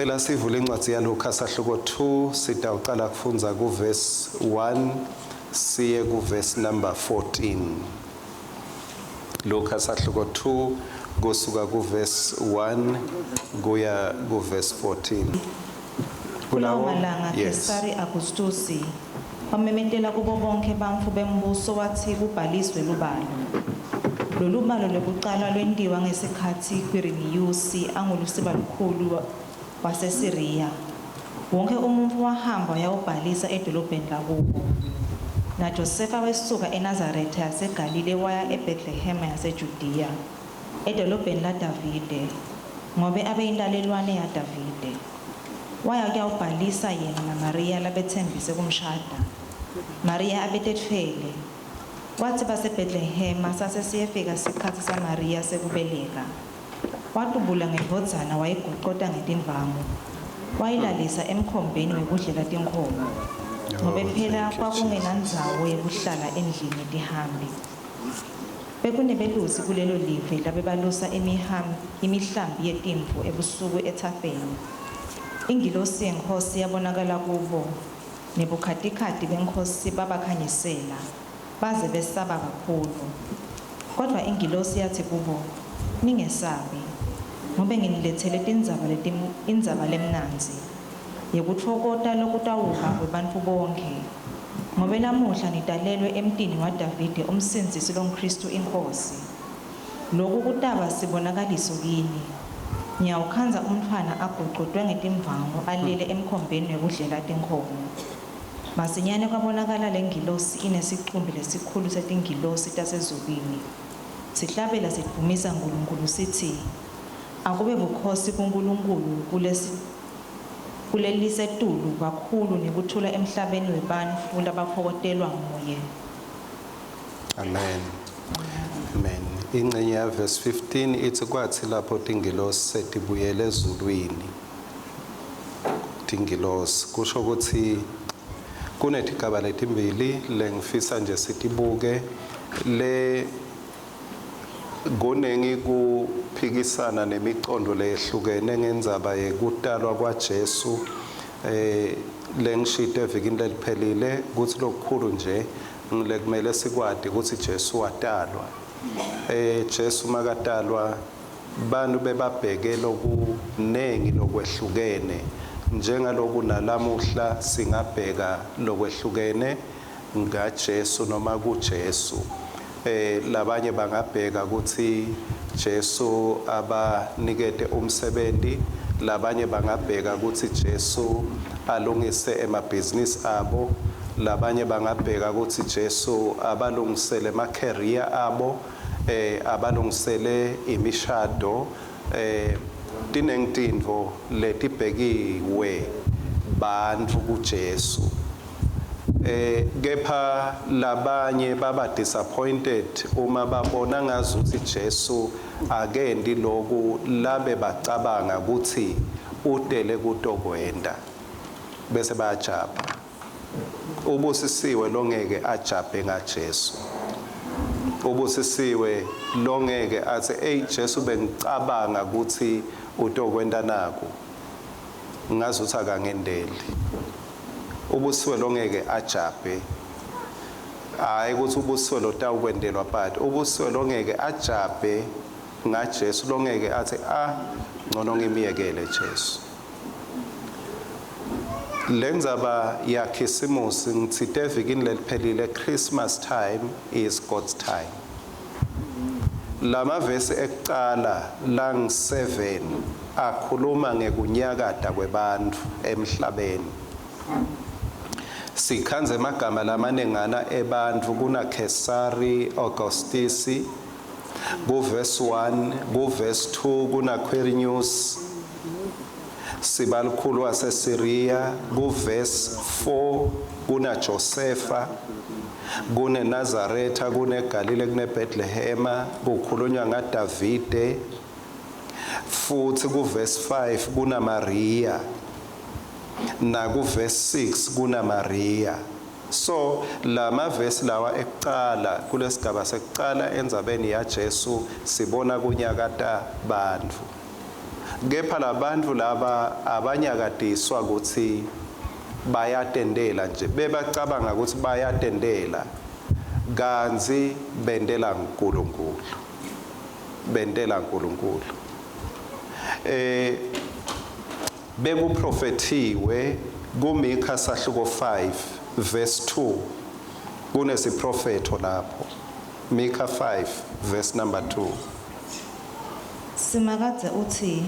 Ngicela sivule incwadi yaLuka sahluko 2 sitawuqala kufunza kuverse 1 siye kuverse number 14. Luka sahluko 2 kusuka kuverse 1 kuya kuverse 14. Kulawo malanga Kesari Augustus wamemetela kubo bonke bamfu bembuso wathi kubhaliswe lubalo. Lolu balo lokuqala lwendiwa ngesikhathi Quirinius angulusiba lukhulu waseSiriya. Wonke umuntu wahamba yawubhalisa edolobheni lakubo. NaJosefa wesuka eNazaretha yaseGalile waya eBethlehem yaseJudiya edolobheni laDavide ngobe abeyintalelwane yaDavide. Waya kuyawubhalisa yena naMaria labethembise kumshada. Maria abetetfele. Wathi baseBethlehem sase siyefika isikhathi saMaria sekubeleka. Watubula ngevodzana wayigoqota ngetindvangu. Wayilalisa emkhombeni wekudlela tinkhomo. Ngobe phela kwakungenandzawo yokuhlala endlini tihambi. Bekunebelusi kulelo live labebalusa imihlambi yetimvu ebusuku ethafeni. Ingilosi yenkosi yabonakala kubo. Nebukhatikati benkosi babakhanyisela. Baze besaba kakhulu. Kodwa ingilosi yathi kubo, ningesabi. Ngobe nginilethele indzaba lemnanzi. Yekutfokota lokutawuka kwebantfu bonke. Ngobe namuhla nitalelwe emntini waDavide umsindzisi loNkristu inkosi. Loku kutaba sibonakaliso kini. Ngiyawukhanza umntfwana agoqotwe ngetimvangu alele emkhombeni wekudlela tinkhomo. Masinyane kwabonakala lengilosi inesiqumbi lesikhulu setingilosi tasezulwini. Sihlabela sidumisa uNkulunkulu sithi, akube bukhosi kuNkulunkulu kulelisetulu kakhulu nekuthula emhlabeni webantfu labaphokotelwa nguye. Amen. Amen. Ingcenye ya verse 15 ithi kwathi lapho tingilosi setibuyele ezulwini. Tingilosi kusho ukuthi kunetigaba letimbili lengifisa nje sitibuke le gonengi kuphikisana nemicondo lehlukene ngendzaba yekutalwa kwaJesu lengishite evikini leliphelile ukuthi lokukhulu nje ngilekumele sikwadi ukuthi Jesu watalwa. Jesu makatalwa bantu bebabheke lokunengi lokwehlukene njengaloku nalamuhla singabheka lokwehlukene ngaJesu noma kuJesu. Labanye bangabheka ukuthi Jesu abanikete umsebenzi, labanye bangabheka ukuthi Jesu alungise emabhizinisi abo, labanye bangabheka ukuthi Jesu abalungisele ama-career abo, abalungisele imishado. Tinengitindvo letibhekiwe bantfu kuJesu. Kepha labanye baba disappointed uma babona ngazuthi Jesu akendi loku labe bacabanga ukuthi utele kutokwenda bese bayajabha. Ubusisiwe longeke ajabhe ngaJesu. Ubusisiwe longeke athi hey Jesu bengicabanga ukuthi utokwenda naku ngazuthi akangendeli. Ubusisiwe longeke ajabhe. Hayi ukuthi ubusisiwe lotawukwendelwa but ubusisiwe longeke ajabhe ngaJesu longeke athi ngcono ngimiyekele Jesu. Lendzaba yakhisimusi ngitsite evikini leliphelile Christmas time is God's time. Lama verse ekuqala lang7 akhuluma ngekunyakata kwebantfu emhlabeni. Sikhanze amagama lamanengana ebantfu kuna Kesari Augustus, kuverse 1, kuverse 2 kuna Quirinius, sibalukhulu waseSiriya, kuverse 4 kuna Josefa, kune Nazaretha, kune Galile, kune Bethlehem, kukhulunywa ngaDavide, futhi kuverse 5 kuna Maria, na kuverse 6 kuna Maria. So lama verse lawa ekuqala kulesigaba sekuqala endzabeni yaJesu sibona kunyakata bantfu. kepha labantu laba abanyakadiswa ukuthi bayatendela nje bebacabanga ukuthi bayatendela kanzi bendela uNkulunkulu bekuprofethiwe kuMikha sahluko 5 verse 2 kunesiprofetho lapho Mikha 5 verse number 2 Simakadze uthi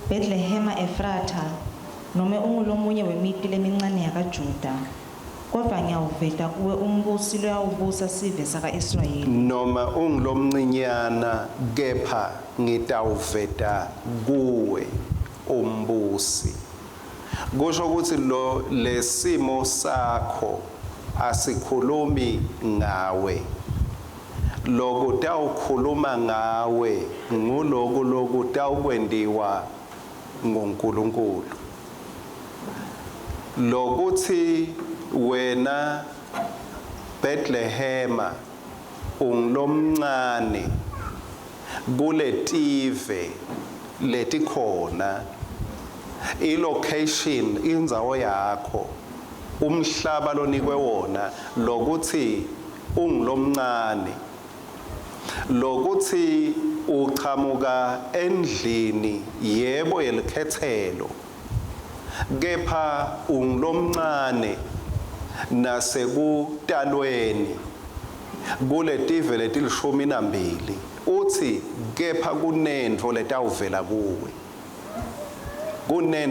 Bethlehema Efrata noma ungulomunye wemiti lemincane yakaJuda kodwa ngiyawuveta kuwe umbusi loyawubusa sive saka-Israyeli noma ungilomncinyana kepha ngitawuveta kuwe umbusi kusho ukuthi lesimo sakho asikhulumi ngawe lokutawukhuluma ngawe nguloku lokutawukwendiwa nguNkulunkulu lokuthi wena Bethlehema ungilomncane kuletive letikhona ilocation indzawo yakho umhlaba lonikwe wona lokuthi ungilomncane lokuthi uchamuka endlini yebo yelikhethelo kepha ungilomncane nasekutalweni kuletive letilishumi uthi kepha kunento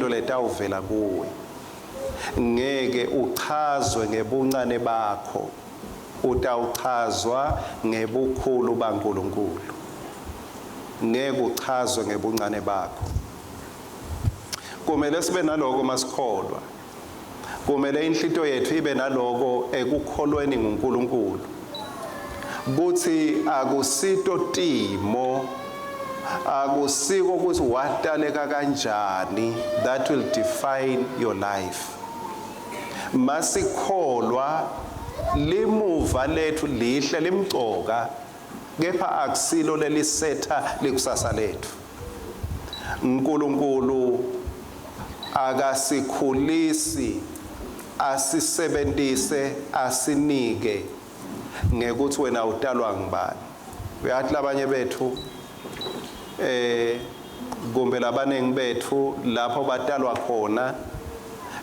letawuvela kuwe ngeke uchazwe ngebuncane bakho utawuchazwa ngebukhulu baNkulunkulu ngeke uchazwe ngebuncane bakho kumele sibe naloko masikholwa kumele inhlito yethu ibe naloko ekukholweni nguNkulunkulu kuthi akusito timo akusiko ukuthi wataleka kanjani that will define your life masikholwa limuva lethu lihle limcoka kepha akusilo lelisetha likusasa lethu uNkulunkulu akasikhulisi asisebenzise asinike ngekuthi wena utalwa ngibani uyathi labanye bethu kumbe labanengi bethu lapho batalwa khona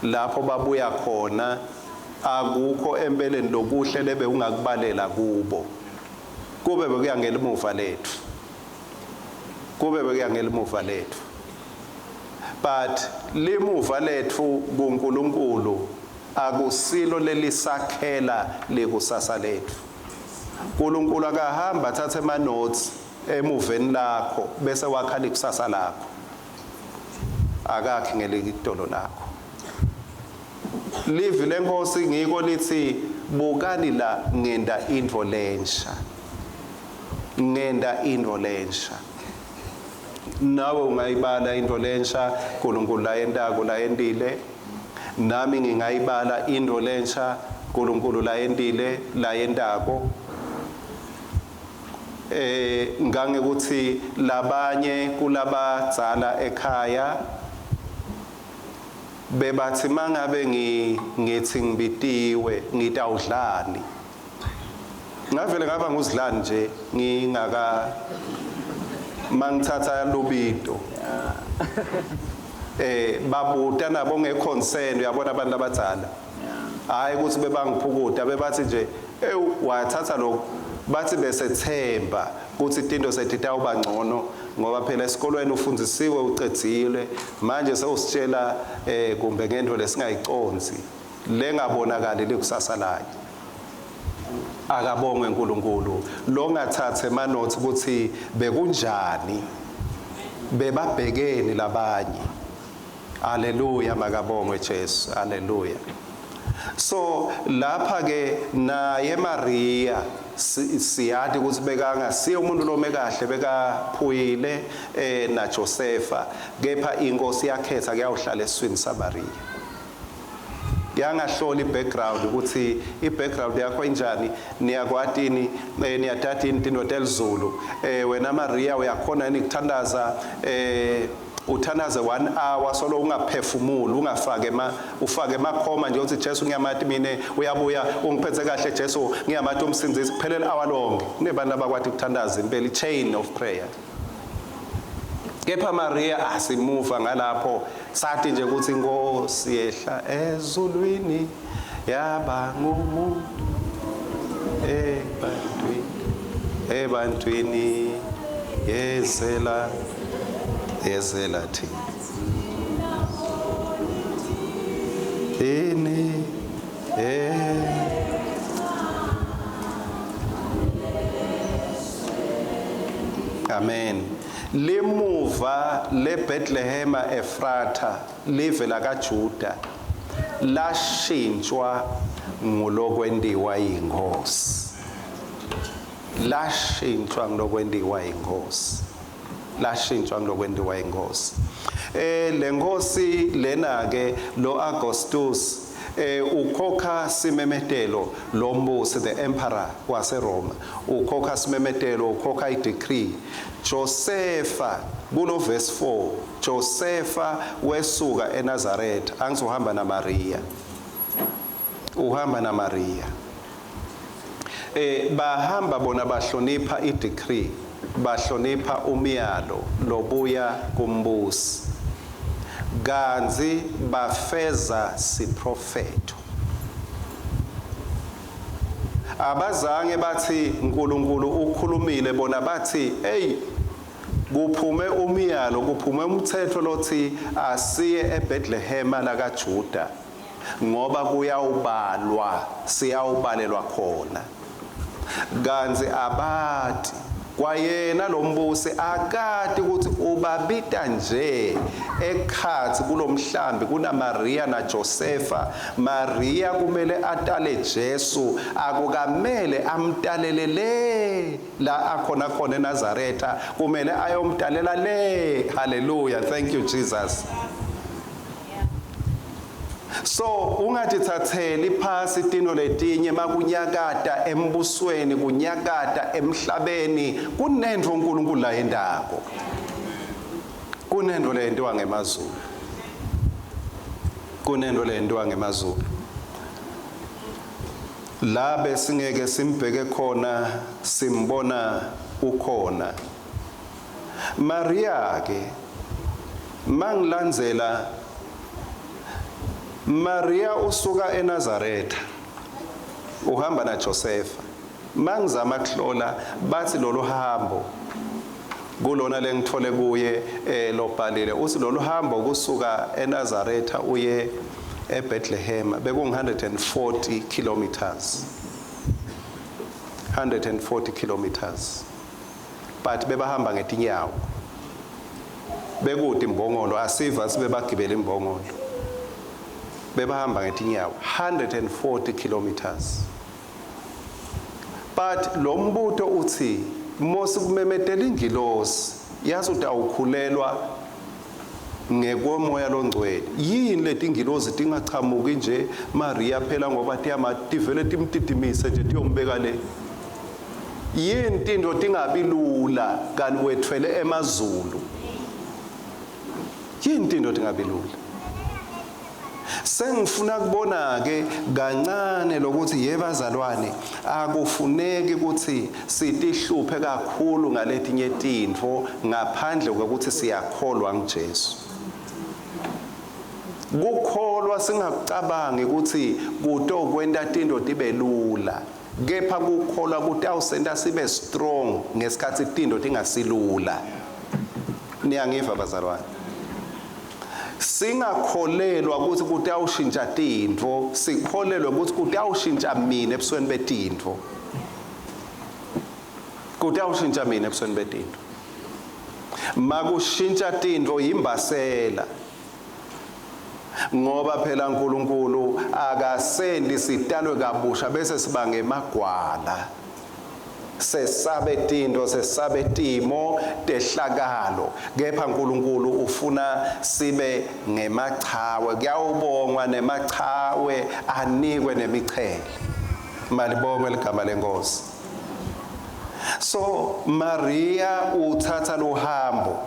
lapho babuya khona akukho empeleni lokuhle lebe ungakubalela kubo kube bekuyangela emuva lethu but limuva lethu kuNkulunkulu akusilo lelisakhela lekusasa lethu uNkulunkulu akahamba athathe ama notes emuveni lakho bese wakhala ikusasa lakho akakhe ngelikidolo lakho live lenkosi ngiko lithi bukani la ngenda into lensha nawe ungayibala into lensha uNkulunkulu la yentako la yendile nami ngingayibala into lensha uNkulunkulu la yendile la yentako ngange ukuthi labanye kulabadzala ekhaya bebathi mangabe ngithi ngibitiwe ngitawudlani ngavele ngaba nguzidlani nje mangithatha lobito babuta nabo ngeconcern uyabona abantu abadala hayi ukuthi bebangiphukuta bebathi nje wathatha lokho bathi besethemba ukuthi into sethitawuba ngcono ngoba phela esikolweni ufundisiwe ucedzile manje sewusitshela kumbe ngento lesingayiconzi lengabonakali likusasa layo akabongwe uNkulunkulu lo ngathathe ama notes ukuthi bekunjani bebabhekeni labanye haleluya makabongwe Jesu haleluya so lapha ke naye Maria siyathi ukuthi bekangasiye umuntu lome kahle bekaphuyile na Josepha kepha inkosi yakhetha kuyawuhlala eswini saMaria yangahlola ibackground ukuthi ibackground yakho injani niyakwatini niyathatha into elizulu wena Maria uyakhona yini ukuthandaza uthandaze 1 hour solo ungaphefumuli ufake emakhoma nje uthi Jesu ngiyamathi mina uyabuya ungiphethe kahle Jesu ngiyamathi umsindisi kuphelele hour lonke kunebantu abakwathi ukuthandaza impela chain of prayer. Kepha Maria asimuva ngalapho sathi nje ukuthi inkosi yehla ezulwini yaba ngumuntu ebantwini yezela thina Amen. Limuva le Bethlehem Efrata live la kaJuda lashintshwa ngolokwendiwa inkosi. Lashintshwa ngolokwendiwa inkosi. Lashintshwa ngolokwendiwa inkosi. Lenkosi lena ke lo Augustus ukhokha simemetelo lombusi the emperor waseRoma ukhokha simemetelo ukhokha idecree Josepha kulo verse 4 Josepha wesuka eNazaretha angizohamba naMaria uhamba naMaria bahamba bona bahlonipha idecree bahlonipha umyalo lobuya kumbusi ganzi bafeza siprofeto abazange bathi uNkulunkulu ukhulumile bona bathi hey kuphume umyalo kuphume umthetho lothi asiye eBethlehem la kaJuda ngoba kuyawubalwa siyawubalelwa khona ganzi abathi kwayena lombusi akade ukuthi ubabita nje ekhathi kulomhlambi kuna Maria na Josepha Maria kumele atale Jesu akukamele amtalelele la akhona khona eNazaretha kumele ayomtalela le hallelujah thank you Jesus. So ungajithatheli phasi tino letinye makunyakata embusweni kunyakata emhlabeni kunento uNkulunkulu la endako kunento lento ngemazulu kunento lento ngemazulu la besingeke simbheke khona simbona ukhona Maria ke mangilandzela Maria usuka eNazaretha uhamba na Josepha mangizama kuhlola bathi lolu hambo kulona lengithole kuye lobhalile uthi lolu hambo kusuka eNazaretha uye eBethlehem bekungu 140 kilometers 140 kilometers but bebahamba ngetinyawo bekude imbongolo asiva sibe bagibela imbongolo bebahamba ngetinyawo 140 kilometers but lo mbutho uthi Mose kumemetela ingilosi yazi uthi awukhulelwa ngekomoya longcwele yini leti ingilosi tingachamuki nje Maria phela ngoba tivele timtidimise nje tiyombeka le yini into tingabi lula kanti wethwele emazulu yini into tingabi lula sengifuna kubona ke kancane lokuthi yebazalwane akufuneki ukuthi sitihluphe kakhulu ngaletinye tintfo ngaphandle kokuthi siyakholwa ngeJesu kukholwa singakucabangi ukuthi kutokwenta tinto tibe lula kepha kukholwa ukuthi awusenta sibe strong ngesikhathi tinto tingasilula niyangiva bazalwane singakholelwa ukuthi kutawushintsha tintfo sikholelwe ukuthi kutawushintsha mina ebusweni betintfo kutawushintsha mina ebusweni betintfo makushintsha tintfo yimbasela ngoba phela uNkulunkulu akasendi sitalwe kabusha bese sibange emagwala sesabe tinto sesabe timo tehlakalo kepha uNkulunkulu ufuna sibe ngemachawe kuyawubongwa nemachawe anikwe nemichele malibongwe ligama lenkosi so Maria uthatha lo hambo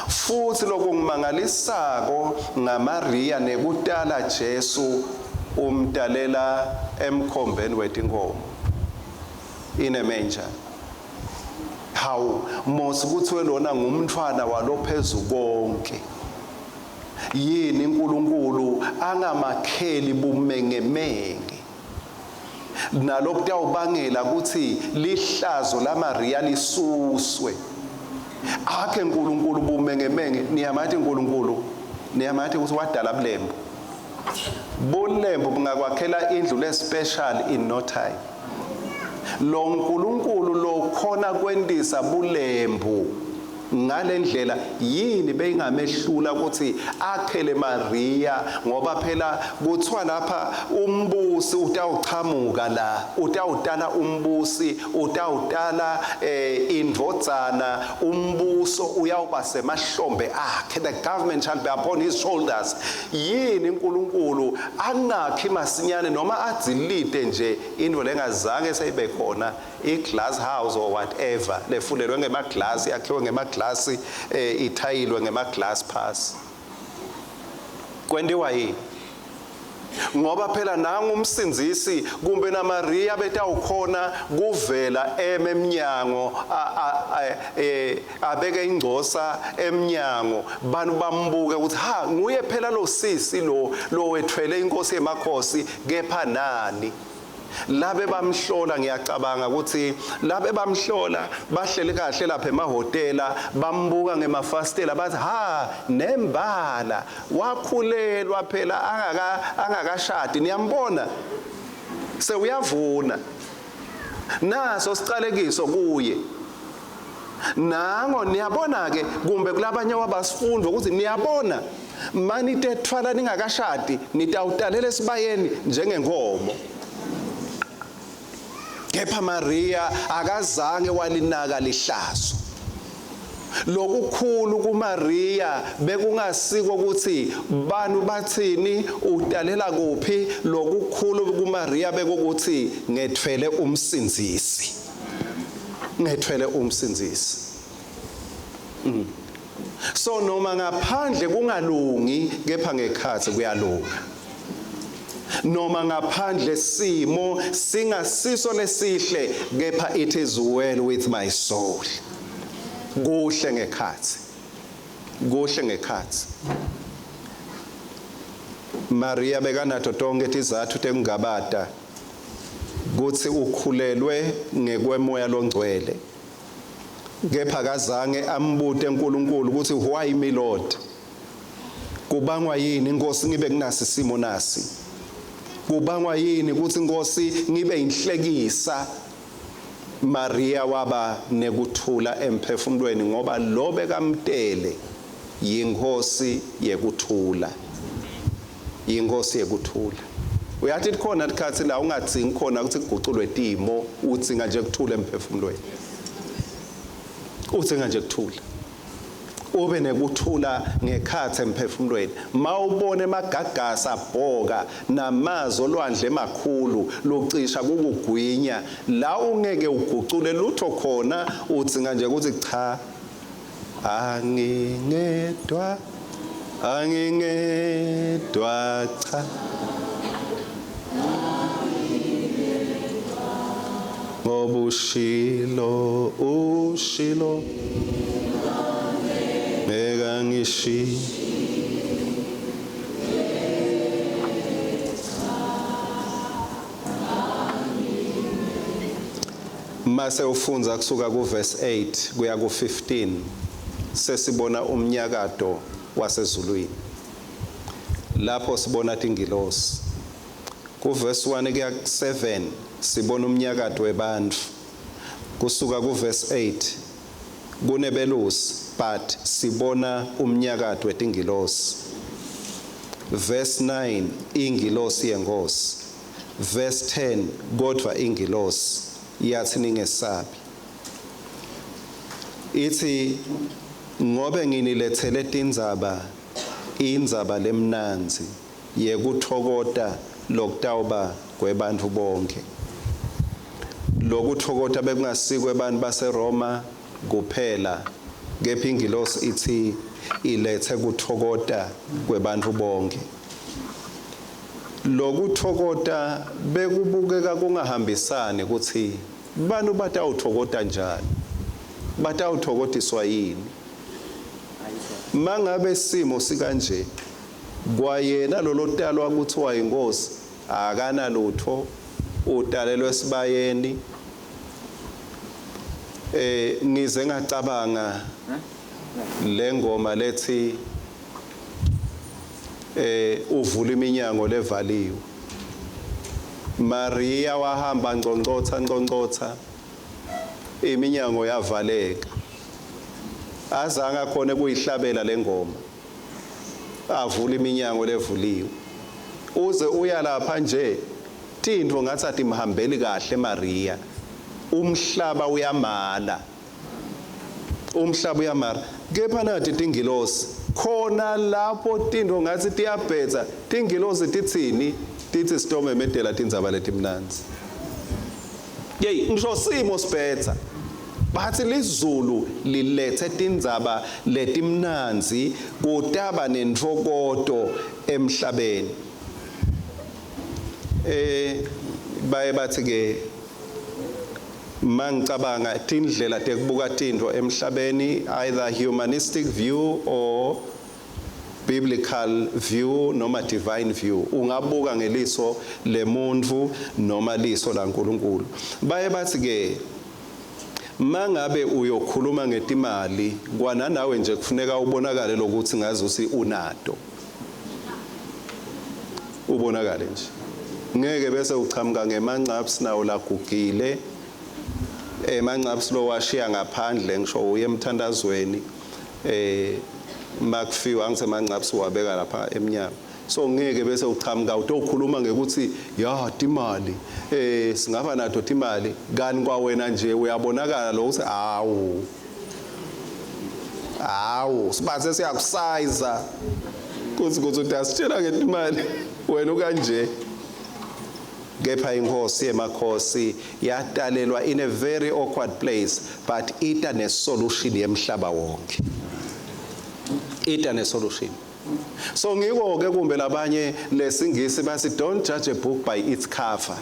futhi lokungimangalisako ngamaRiya nekutala Jesu umdalela emkhombeni wetinkomo in a manger. Hawu mos kuthiwe lona ngumntwana walophezulu konke. Yini uNkulunkulu angamakheli bumengemenge nalokutawubangela ukuthi lihlazo lamaRiya lisuswe. Akhe uNkulunkulu bumengemenge niyamathi uNkulunkulu niyamathi ukuthi wadala bulembu. Bulembu bungakwakhela indlu le special in no time. Lo uNkulunkulu lo khona kwendisa bulembu ngalendlela yini beyingamehlula ukuthi akhele maRiya ngoba phela kuthiwa lapha umbusi utawuchamuka la utawutala umbusi utawutala indvodzana umbuso uyawuba semahlombe akhe the government shall be upon his shoulders yini uNkulunkulu angakhi masinyane noma adzilite nje into lengazange seyibe khona i-glass house or whatever lefulelwe ngemaglasi yakhiwe ngemaglasi ithayilwe ngema-glass pass kwendiwa yini ngoba phela nanga umsindzisi kumbe namaRiya betawukhona kuvela emnyango abeke ingcosa emnyango bantu bambuke ukuthi ha nguye phela lo sisi lo wethwele inkosi yemakhosi kepha nani labe bamhlola ngiyacabanga ukuthi labe bamhlola bahlele kahle lapha emahotela bambuka ngemafastela bathi ha nembala wakhulelwa phela angakashadi niyambona sewuyavuna naso sicalekiso kuye nango niyabona ke kumbe kulabanye wabasifundwa ukuthi niyabona manitethwala ningakashadi nitawutalela esibayeni njengenkomo. Kepha maRiya akazange walinaka lihlazo. Lokukhulu kumaRiya bekungasiko ukuthi banu bathini utalela kuphi lokukhulu kumaRiya bekukuthi ngethwele umsindzisi. Ngethwele umsindzisi. So noma ngaphandle kungalungi kepha ngekhathi kuyalunga. Noma ngaphandle simo singasiso lesihle kepha it is well with my soul. Kuhle ngekhathi. Kuhle ngekhathi. maRiya bekanato tonke tizathu tekungabata kuthi ukhulelwe ngekwemoya longcwele. Kepha kazange ambude uNkulunkulu ukuthi why me Lord? Kubangwa yini inkosi ngibe kunasi simo nasi? Kubangwa yini ukuthi inkosi ngibe inhlekisa? maRiya waba nekuthula emphefumulweni ngoba lo bekamtele yinkosi yekuthula. Yinkosi yekuthula. Uyathi khona ikhathi la ungadzingi khona ukuthi kuguculwe timo udzinga nje kuthula emphefumulweni. Udzinga nje kuthula. Ube nekuthula ngekhathi emphefumulweni mawubone emagagasa abhoka namazo olwandle emakhulu locisha kukugwinya la ungeke ugucule lutho khona udzinga nje ukuthi cha angingedwa cha ngoba ushilo Megangishi mase ufunza kusuka kuverse 8 kuya ku15 sesibona umnyakato wasezulwini lapho sibona ingilosi kuverse 1 kuya ku7 sibona umnyakato webantfu kusuka kuverse 8 kunebelusi but sibona umnyakato wetingilosi. Verse 9 ingilosi yenkosi. Verse 10 kodwa ingilosi yathi ningesabi. Ithi ngobe nginilethele indzaba lemnanzi yekuthokota lokutawuba kwebantfu bonke. Lokuthokota bekungasikwe abantu baseRoma kuphela kepha ingilosi ithi ilethe kuthokota kwebantfu bonke. Lokuthokota bekubukeka kungahambisani ukuthi banu batawuthokota njani, batawuthokotiswa yini. Mangabe simo sikanje kwayena lolotalwa kuthiwa inkosi akana lutho, utalelwe esibayeni. Ngize ngacabanga lengoma lethi uvula iminyango levaliwe. Maria wahamba ngconcotha iminyango yavaleka, azange akhona kuyihlabela lengoma, avula iminyango levuliwe. Uze uya lapha nje tindvo ngathi atimhambeli kahle Maria, umhlaba uyamala, umhlaba uyamala. Kepha nathi tingilosi khona lapho tindvo ngathi tiyabhetha, tingilosi titsini, tithi sitomemedela tindzaba letimnanzi. Yey ngisho simo sibhetha, bathi lizulu lilethe tindzaba letimnanzi kutaba nenhlokoto emhlabeni. Baye bathi ke mangicabanga tindlela tekubuka tindvo emhlabeni, either humanistic view or biblical view noma divine view, ungabuka ngeliso lemuntfu noma liso laNkulunkulu. Baye bathi ke mangabe uyokhuluma ngetimali kwananawe nje kufuneka ubonakale lokuthi ngazuthi unato, ubonakale nje. Ngeke bese uchamuka ngemancapsi nawo lagugile, emancapsi lo washiya ngaphandle ngisho uye emthandazweni, makufiwa ngisemancapsi wabeka lapha emnyango. So ngeke bese uchamuka utokhuluma ngekuthi ya timali, singaba nato timali, kani kwawena nje uyabonakala lo ukuthi awu sibathe siyakusiza kuthi utasitshela ngetimali wena ukanje. Kepha inkosi yemakhosi yatalelwa in a very awkward place, but ita ne-solution yemhlaba wonke, ita ne-solution. So ngiko-ke kumbe labanye lesingisi bathi don't judge a book by its cover.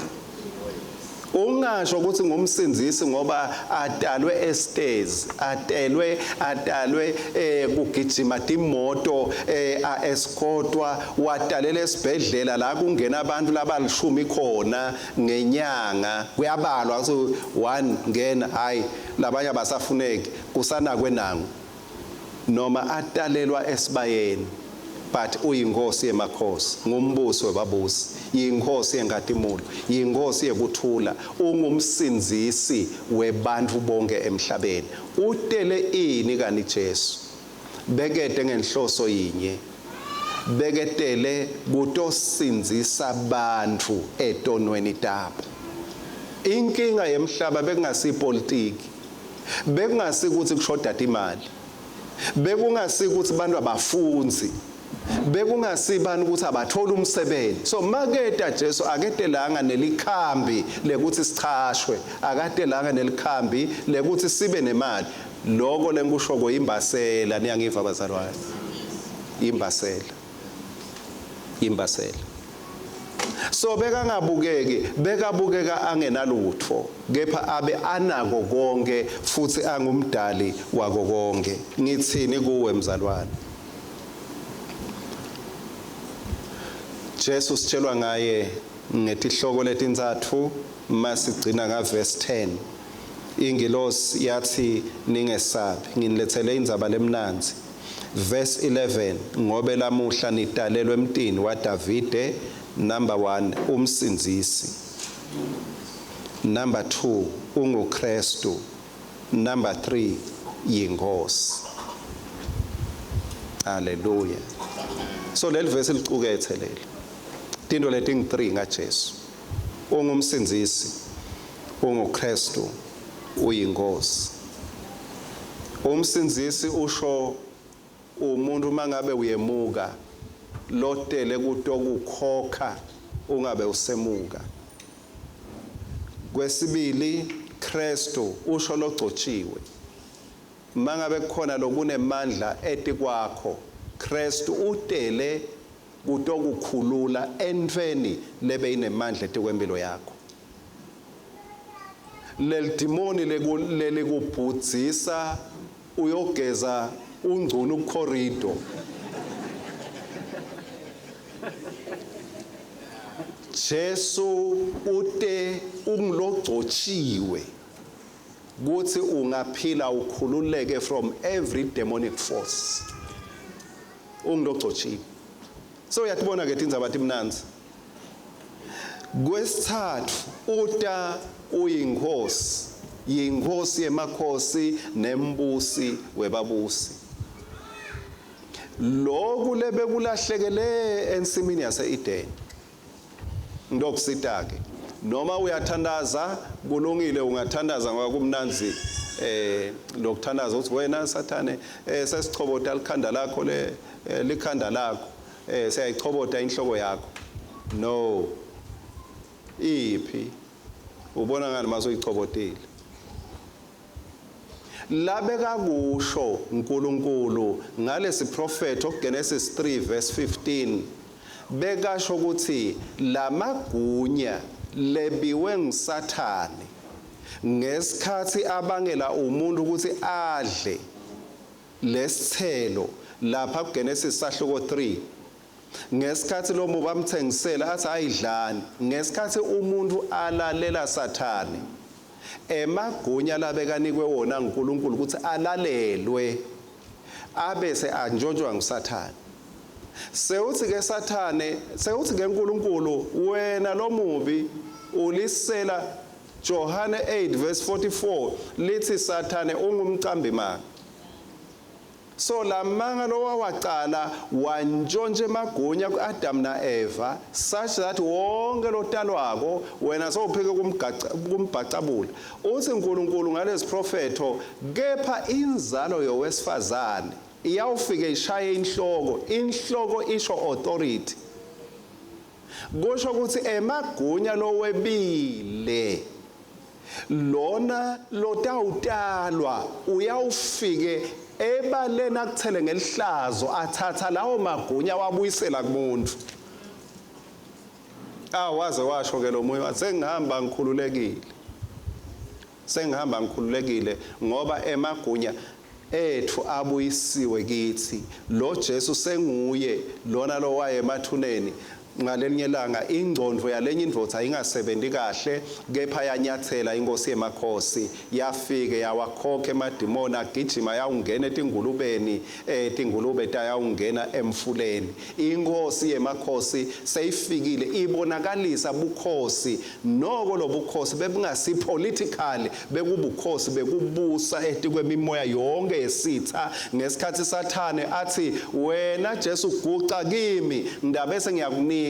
Ungasho ukuthi ngumsindisi ngoba atalwe estes, atalwe kugijima timoto, escortwa, watalela esibhedlela la kungena abantu labalishumi khona ngenyanga, kuyabalwa ukuthi 1 ngena, hayi labanye abasafuneki, kusanakwe nangu. Noma atalelwa esibayeni, but uyinkosi yemakhosi, ngumbusi webabusi, yinkosi yengadimulu, yinkosi yekuthula, ungumsinzisi webantfu bonke emhlabeni. Utele ini kani Jesu? Bekete ngenhloso yinye, beketele kutosinzisa bantfu etonweni tabo. Inkinga yemhlaba bekungasipolitiki, bekungasikuthi kushoda imali, bekungasikuthi bantu abafunzi, bekungasibani ukuthi abathola umsebenzi. So maketa Jesu aketelanga nelikhambi lekuthi sichashwe, akadelanga nelikhambi lekuthi sibe nemali. Lokho lenkusho ko imbasela, niyangiva abazalwane, imbasela. So bekabukeka angenalutho, kepha abe anako konke futhi angumdali wako konke. Ngithini kuwe mzalwane? Jesu sitshelwa ngaye ngetihloko letintsatfu masigcina ngaverse 10. Ingilosi yathi ningesabi, nginilethele indzaba lemnanzi. Verse 11, ngobe lamuhla nitalelwe emntini waDavide. Number 1, umsinzisi. Number 2, unguKristu. Number 3, yinkosi. Hallelujah. So leli verse liqukethe leli tinto leting3 ngaJesu. Ungumsinzisi, unguKristu, uyinkosi. Umsinzisi usho umuntu mangabe uyemuka lotele kutokukhokha ungabe usemuka. Kwesibili, Kristu usho logcotshiwe. mangabe kukhona lokunemandla eti kwakho Kristu utele kutokukhulula entweni lebe inemandla eti kwempilo yakho. Lel demoni lelikubhudzisa uyogeza ungcunu corridor. Jesu ute ungilogcotshiwe kuthi ungaphila ukhululeke from every demonic force. Ungilogcotshiwe. So uyatibona ke tindzaba timnanzi. Kwesithathu uta uyinkosi, yinkosi yemakhosi nembusi webabusi. Lokhu lebe kulahlekele ensimini yase-Eden. Ndokusita ke noma uyathandaza kulungile ungathandaza ngoba kumnanzi lokuthandaza uthi wena Sathane sesichobota likhanda lakho likhanda lakho siyayichobota inhloko yakho. No, iphi ubona ngani masoyichobotile labe kakusho uNkulunkulu ngalesi prophet oGenesis 3 verse 15 bekasho ukuthi lamagunya lebiwe ngisathane ngesikhathi abangela umuntu ukuthi adle lesithelo lapha kuGenesis sahluko 3 ngesikhathi lo muntu bamthengisela athi ayidlani ngesikhathi umuntu alalela sathane emagunya labekanikwe wona uNkulunkulu ukuthi alalelwe abese anjojwa ngusathane. Sewuthi ke sathane sewuthi ke uNkulunkulu wena lo mubi ulisela Johane 8 verse 44 lithi sathane ungumcambi manga. So lamanga lo wawaqala wantshontshe emagunya kuAdam na Eva such that wonke lo talwako wena sowuphike kumbhacabula. Uthi uNkulunkulu ngalesi prophetho kepha inzalo yowesifazane iyawufike ishaye inhloko isho authority. Kusho ukuthi emagunya lo webile lona lotawutalwa uyawufike ebalena kuthele ngelihlazo athatha lawo magunya wabuyisela kumuntu. Waze washo ke lo moya sengihamba ngikhululekile ngoba emagunya ethu abuyisiwe kithi. Lo Jesu senguye lona lo waye emathuneni ngalelinye langa ingcondo yalenye indvodza ayingasebenzi kahle kepha yanyathela inkosi yemakhosi yafike yawakhokha emadimoni agijima yawungena etingulubeni tingulube tayawungena emfuleni. Inkosi yemakhosi seyifikile ibonakalisa bukhosi noko lobukhosi bebungasi politically bekubukhosi bekubusa etikwemimoya yonke yesitha ngesikhathi sathane athi wena Jesu guca kimi ndabese ngiyakunika.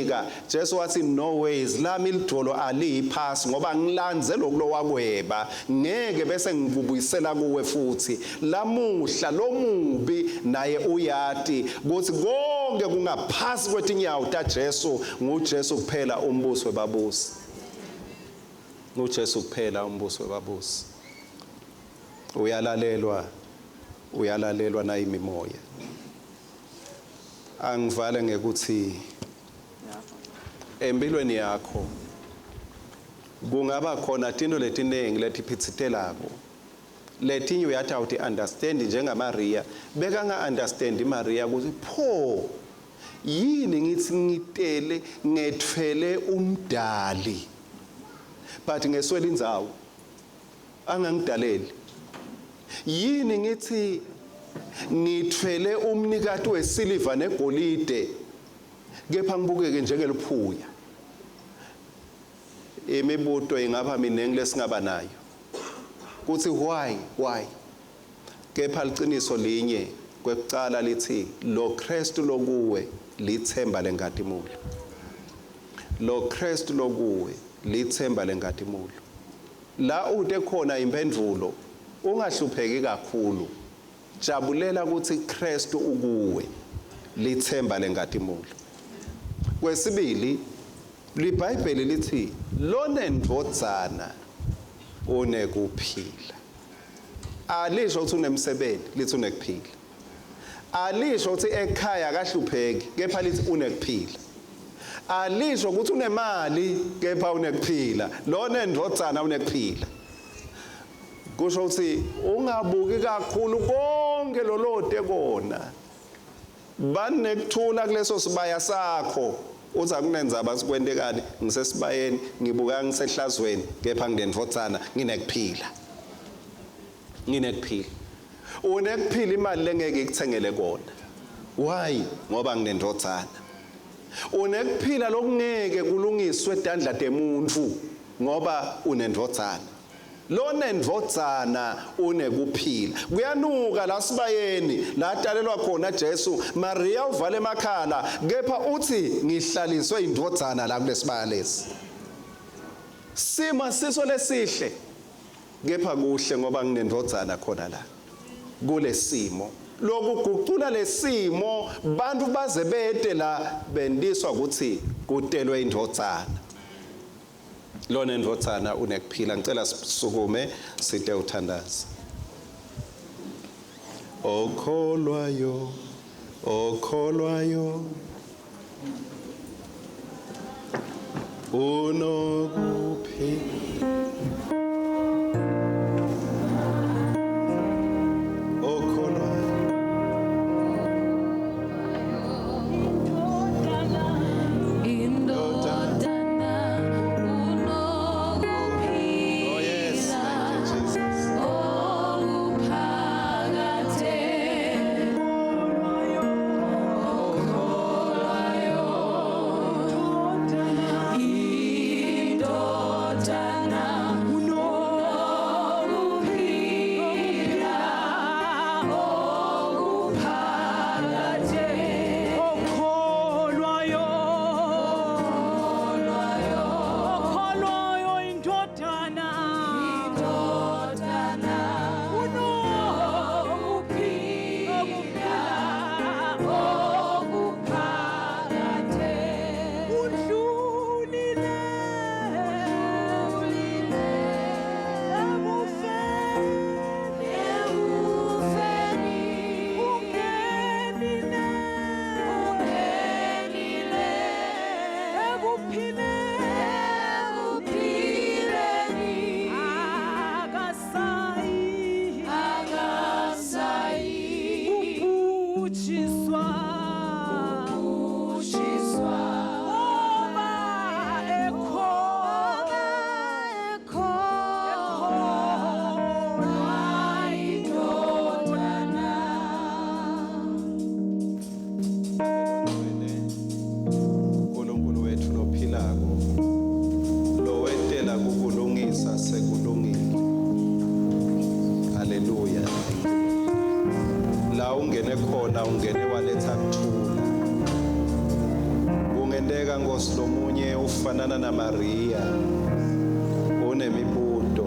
Jesu wathi no ways lami ilidolo aliyiphasi ngoba ngilanze lokulo wakweba ngeke bese ngikubuyisela kuwe futhi. Lamuhla lo mubi naye uyati ukuthi konke kungaphasi kwetinyawo taJesu nguJesu kuphela umbuso webabusi. nguJesu kuphela umbuso webabusi. Uyalalelwa na imimoya. Angivale ngekuthi empilweni yakho kungaba khona into letinengi letiphitsitelako letinye uyathi awuthi understand njengamaria bekanga understand iMaria ukuthi pho yini ngithi ngitele ngethwele umdali but ngeswela indzawo angangidaleli. Yini ngithi ngithwele umnikati wesiliva negolide kepha ngibukeke njengeliphuya. Imibuto ingaba minengi lesingaba nayo kuthi why kepha liqiniso linye kwekucala lithi lo Kristu lokuwe lithemba lengadimulu. Lo Kristu lokuwe lithemba lengadimulu. La ude khona impendulo ungahlupheki kakhulu. Jabulela ukuthi Kristu ukuwe lithemba lengadimulu. Kwesibili liBhayibheli lithi lona ndvodzana onekuphila alisho ukuthi unemsebenzi lithi unekuphila, alisho ukuthi ekhaya akahlupheki kepha lithi unekuphila, alisho ukuthi unemali kepha unekuphila, lona endodzana unekuphila. Kusho ukuthi ungabuki kakhulu konke lolote kona, banekuthula kuleso sibaya sakho. Uza kunenzaba sikwentekani ngisesibayeni ngibuka ngisehlazweni kepha nginendodzana nginekuphila. Unekuphila imali lengeke ikuthengele kona. Why? Ngoba nginendodzana. Unekuphila lokungeke kulungiswe edandla demuntu ngoba unendodzana. Lona endodzana unekuphila. Kuyanuka la sibayeni la dalelwa khona Jesu, Maria uvale emakhala kepha uthi ngihlaliswe indodzana la kulesibaya lesi. Sima siso lesihle kepha kuhle ngoba nginendodzana khona la kulesimo. Lokugucula lesimo bantu baze bede la bendiswa ukuthi kutelwe indodzana. Lona endodzana unekuphila. Ngicela sisukume side uthandaza. Okholwayo unokuphila. Ungene waletha kuthula. Ungendeka Nkosi lomunye ufanana na Maria, unemibuto,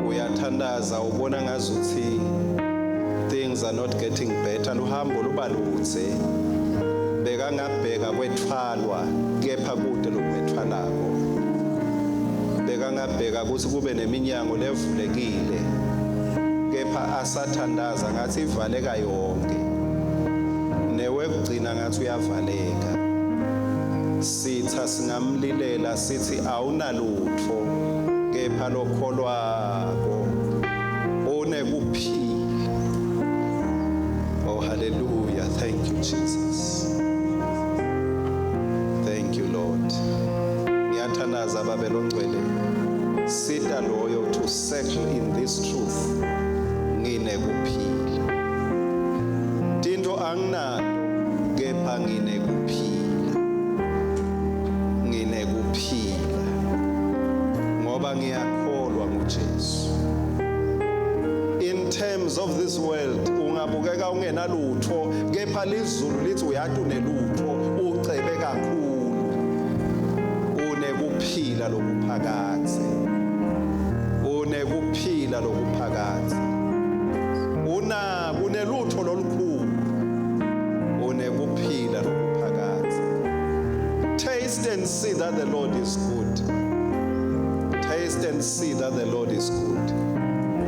uyathandaza ubona ngazuthi things are not getting better, luhambo lubalutse, beka ngabheka kwethwalwa kepha kude lokwethwalako, beka ngabheka ukuthi kube neminyango levulekile kepha asathandaza ngathi ivaleka yonke, newekugcina ngathi uyavaleka. Sitha singamlilela sithi awunalutho kepha lokholwako unekuphila. Oh hallelujah, thank you Jesus, thank you Lord. Ngiyathandaza babelo ngcwele sita loyo to settle in this truth. Nginekuphila. Tinto anginalo kepha nginekuphila. Nginekuphila. Ngoba ngiyakholwa nguJesu. In terms of this world ungabukeka ungenalutho kepha lizulu lithi uyathi unelutho ucebe kakhulu. Unekuphila lokuphakathi. Unekuphila lokuphakathi. Unelutho lolukhulu, unekuphila lokuphakathi. Taste and see that the Lord is good. Taste and see that the Lord is good.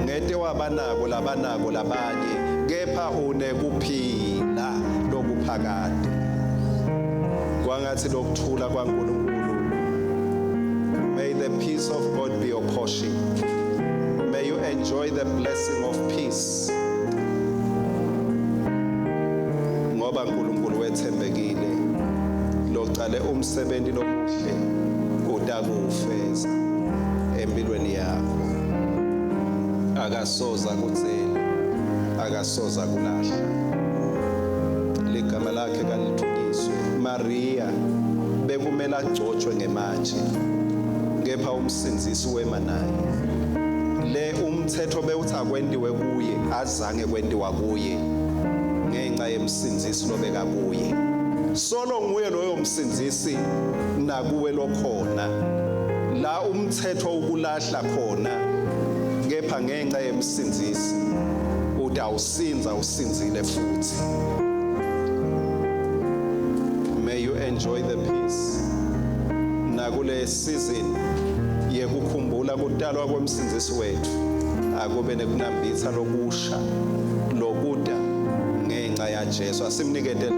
ngete wabanako labanako labanye kepha unekuphila lokuphakade kwangathi lokuthula kwaNkulunkulu. May the peace of God be your portion. May you enjoy the blessing of peace. Ngoba uNkulunkulu wethembekile locale umsebenzi lomuhle utakufeza empilweni yakho. Akasoza kutsela, akasoza kulahla. Ligama lakhe kalithunyiswe. Maria bekumela agcotshwe ngemanje kepha umsindzisi wema naye. Le umthetho bewuthi akwendiwe kuye azange kwendiwa kuye ngenxa yemsindzisi lobeka kuye. Solo nguye loyo msindzisi nakuwe lokhona la umthetho ukulahla khona kepha ngenxa yemsindzisi uthi awusinza usinzile futhi. May you enjoy the peace nakule season yekukhumbula kutalwa kwemsindzisi wethu akube nekunambitha lokusha lokuda ngenxa ya Jesu. Asimnikete